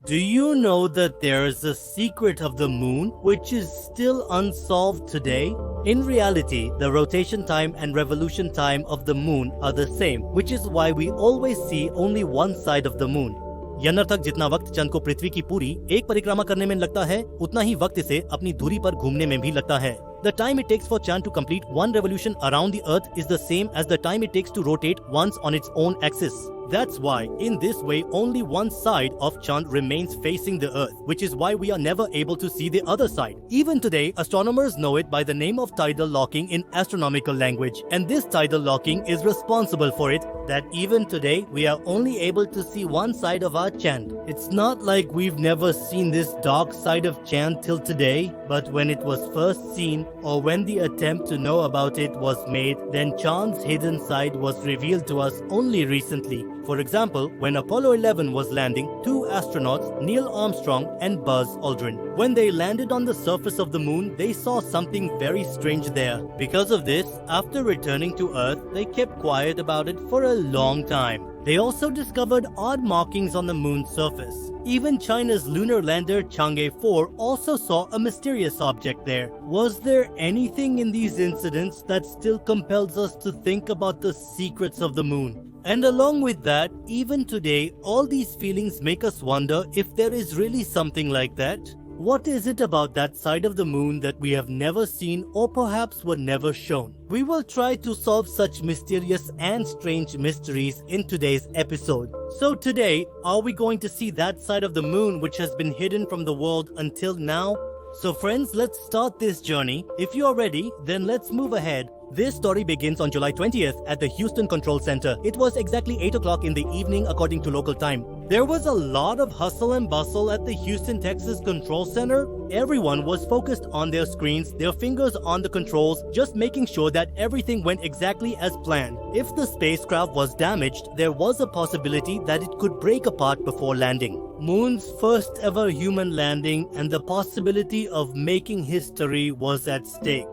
Do you know that there is a secret of the moon which is still unsolved today? In reality, the rotation time and revolution time of the moon are the same, which is why we always see only one side of the moon. यनर्थक जितना वक्त चंद को पृथ्वी की पूरी एक परिक्रमा करने में लगता है, उतना ही वक्त इसे अपनी धुरी पर घूमने में भी लगता है. The time it takes for Chan to complete one revolution around the Earth is the same as the time it takes to rotate once on its own axis. That's why, in this way, only one side of Chand remains facing the Earth, which is why we are never able to see the other side. Even today, astronomers know it by the name of tidal locking in astronomical language. And this tidal locking is responsible for it, that even today, we are only able to see one side of our Chand. It's not like we've never seen this dark side of Chand till today, but when it was first seen, or when the attempt to know about it was made, then Chand's hidden side was revealed to us only recently. For example, when Apollo 11 was landing, two astronauts, Neil Armstrong and Buzz Aldrin. When they landed on the surface of the moon, they saw something very strange there. Because of this, after returning to Earth, they kept quiet about it for a long time. They also discovered odd markings on the moon's surface. Even China's lunar lander Chang'e 4 also saw a mysterious object there. Was there anything in these incidents that still compels us to think about the secrets of the moon? And along with that, even today, all these feelings make us wonder if there is really something like that. What is it about that side of the moon that we have never seen or perhaps were never shown? We will try to solve such mysterious and strange mysteries in today's episode. So today, are we going to see that side of the moon which has been hidden from the world until now? So friends, let's start this journey. If you are ready, then let's move ahead. This story begins on July 20th at the Houston Control Center. It was exactly 8 o'clock in the evening according to local time. There was a lot of hustle and bustle at the Houston, Texas Control Center. Everyone was focused on their screens, their fingers on the controls, just making sure that everything went exactly as planned. If the spacecraft was damaged, there was a possibility that it could break apart before landing. Moon's first ever human landing and the possibility of making history was at stake.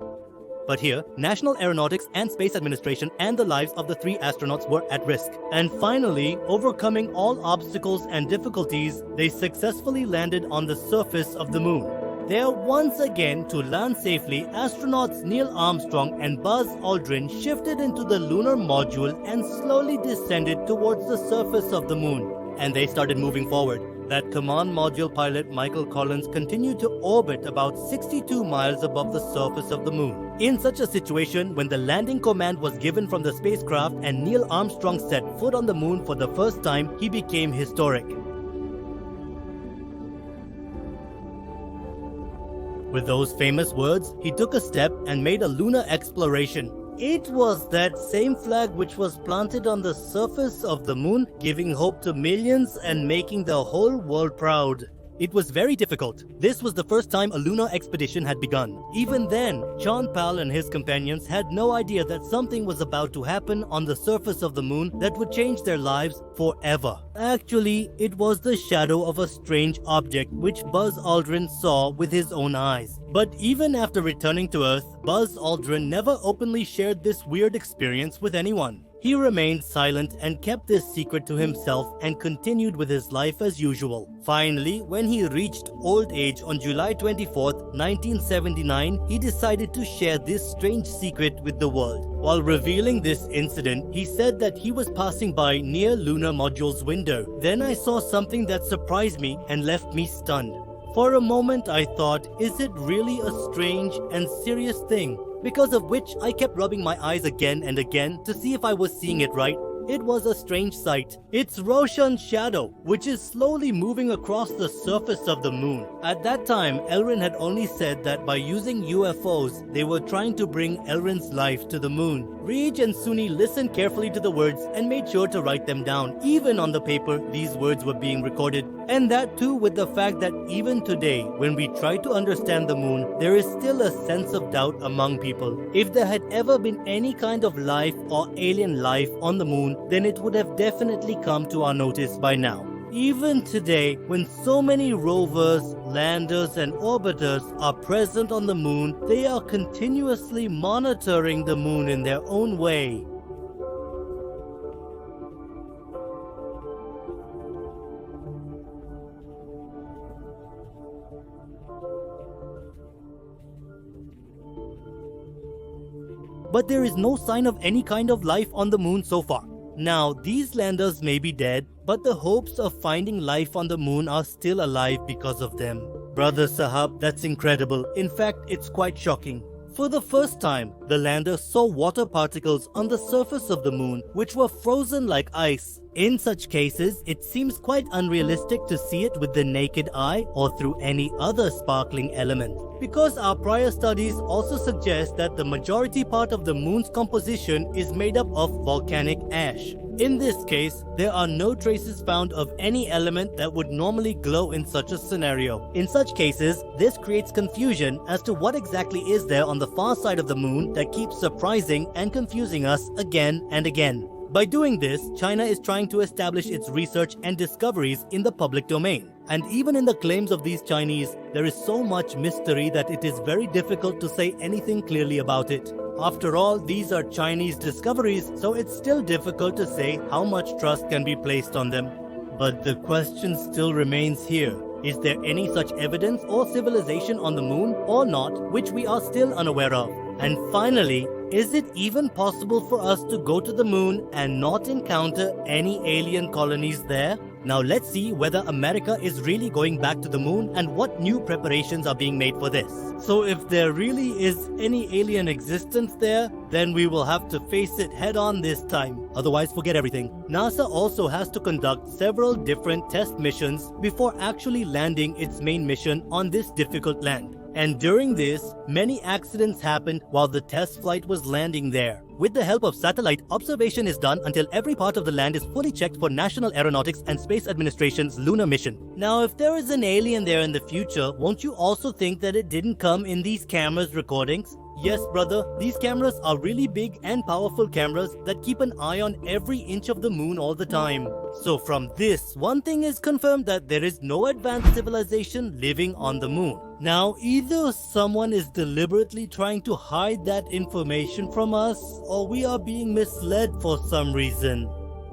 But here, National Aeronautics and Space Administration and the lives of the three astronauts were at risk. And finally, overcoming all obstacles and difficulties, they successfully landed on the surface of the moon. There once again, to land safely, astronauts Neil Armstrong and Buzz Aldrin shifted into the lunar module and slowly descended towards the surface of the moon. And they started moving forward. That command module pilot Michael Collins continued to orbit about 62 miles above the surface of the moon. In such a situation, when the landing command was given from the spacecraft and Neil Armstrong set foot on the moon for the first time, he became historic. With those famous words, he took a step and made a lunar exploration. It was that same flag which was planted on the surface of the moon, giving hope to millions and making the whole world proud. It was very difficult. This was the first time a lunar expedition had begun. Even then, Chan Pal and his companions had no idea that something was about to happen on the surface of the moon that would change their lives forever. Actually, it was the shadow of a strange object which Buzz Aldrin saw with his own eyes. But even after returning to Earth, Buzz Aldrin never openly shared this weird experience with anyone. He remained silent and kept this secret to himself and continued with his life as usual. Finally, when he reached old age on July 24th, 1979, he decided to share this strange secret with the world. While revealing this incident, he said that he was passing by near lunar module's window. Then I saw something that surprised me and left me stunned. For a moment I thought, is it really a strange and serious thing? Because of which I kept rubbing my eyes again and again to see if I was seeing it right. It was a strange sight. It's Roshan's shadow, which is slowly moving across the surface of the moon. At that time, Aldrin had only said that by using UFOs, they were trying to bring Aldrin's life to the moon. Raj and Suni listened carefully to the words and made sure to write them down. Even on the paper, these words were being recorded. And that too with the fact that even today, when we try to understand the moon, there is still a sense of doubt among people. If there had ever been any kind of life or alien life on the moon, then it would have definitely come to our notice by now. Even today, when so many rovers, landers and orbiters are present on the moon, they are continuously monitoring the moon in their own way. but there is no sign of any kind of life on the moon so far. Now, these landers may be dead, but the hopes of finding life on the moon are still alive because of them. Brother Sahab, that's incredible. In fact, it's quite shocking. For the first time, the lander saw water particles on the surface of the moon, which were frozen like ice. In such cases, it seems quite unrealistic to see it with the naked eye or through any other sparkling element. Because our prior studies also suggest that the majority part of the moon's composition is made up of volcanic ash. In this case, there are no traces found of any element that would normally glow in such a scenario. In such cases, this creates confusion as to what exactly is there on the far side of the moon that keeps surprising and confusing us again and again. By doing this, China is trying to establish its research and discoveries in the public domain. And even in the claims of these Chinese, there is so much mystery that it is very difficult to say anything clearly about it. After all, these are Chinese discoveries, so it's still difficult to say how much trust can be placed on them. But the question still remains here. Is there any such evidence or civilization on the moon or not, which we are still unaware of? And finally, is it even possible for us to go to the moon and not encounter any alien colonies there? Now let's see whether America is really going back to the moon and what new preparations are being made for this. So if there really is any alien existence there, then we will have to face it head on this time. Otherwise, forget everything. NASA also has to conduct several different test missions before actually landing its main mission on this difficult land. And during this, many accidents happened while the test flight was landing there. With the help of satellite, observation is done until every part of the land is fully checked for National Aeronautics and Space Administration's lunar mission. Now, if there is an alien there in the future, won't you also think that it didn't come in these cameras' recordings? Yes, brother, these cameras are really big and powerful cameras that keep an eye on every inch of the moon all the time. So from this, one thing is confirmed that there is no advanced civilization living on the moon. Now, either someone is deliberately trying to hide that information from us, or we are being misled for some reason.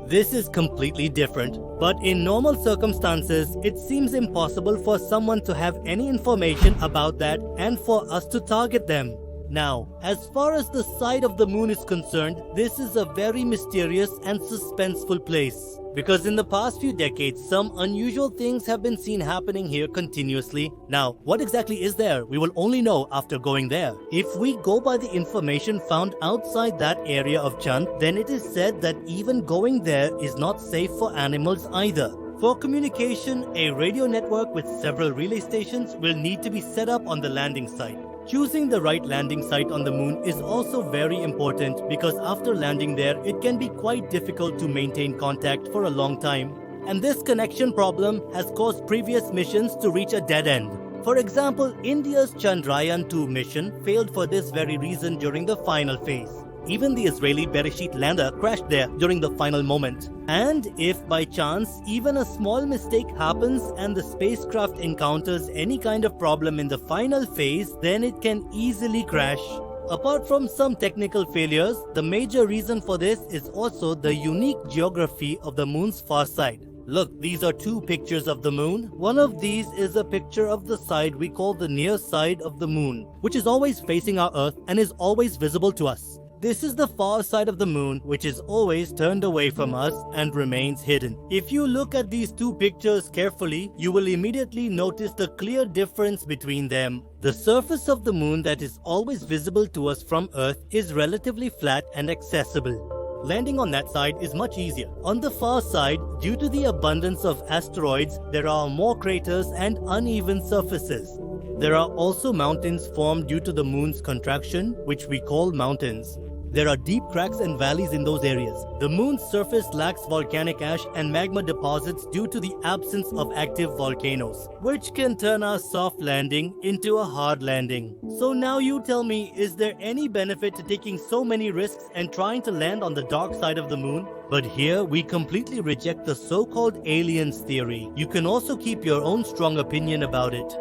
This is completely different, but in normal circumstances, it seems impossible for someone to have any information about that and for us to target them. Now, as far as the side of the moon is concerned, this is a very mysterious and suspenseful place. Because in the past few decades, some unusual things have been seen happening here continuously. Now, what exactly is there? We will only know after going there. If we go by the information found outside that area of Chand, then it is said that even going there is not safe for animals either. For communication, a radio network with several relay stations will need to be set up on the landing site. Choosing the right landing site on the moon is also very important because after landing there, it can be quite difficult to maintain contact for a long time. And this connection problem has caused previous missions to reach a dead end. For example, India's Chandrayaan-2 mission failed for this very reason during the final phase. Even the Israeli Bereshit lander crashed there during the final moment. And if by chance even a small mistake happens and the spacecraft encounters any kind of problem in the final phase, then it can easily crash. Apart from some technical failures, the major reason for this is also the unique geography of the moon's far side. Look, these are two pictures of the moon. One of these is a picture of the side we call the near side of the moon, which is always facing our Earth and is always visible to us. This is the far side of the moon, which is always turned away from us and remains hidden. If you look at these two pictures carefully, you will immediately notice the clear difference between them. The surface of the moon that is always visible to us from Earth is relatively flat and accessible. Landing on that side is much easier. On the far side, due to the abundance of asteroids, there are more craters and uneven surfaces. There are also mountains formed due to the moon's contraction, which we call mountains. There are deep cracks and valleys in those areas. The moon's surface lacks volcanic ash and magma deposits due to the absence of active volcanoes, which can turn our soft landing into a hard landing. So now you tell me, is there any benefit to taking so many risks and trying to land on the dark side of the moon? But here we completely reject the so-called aliens theory. You can also keep your own strong opinion about it.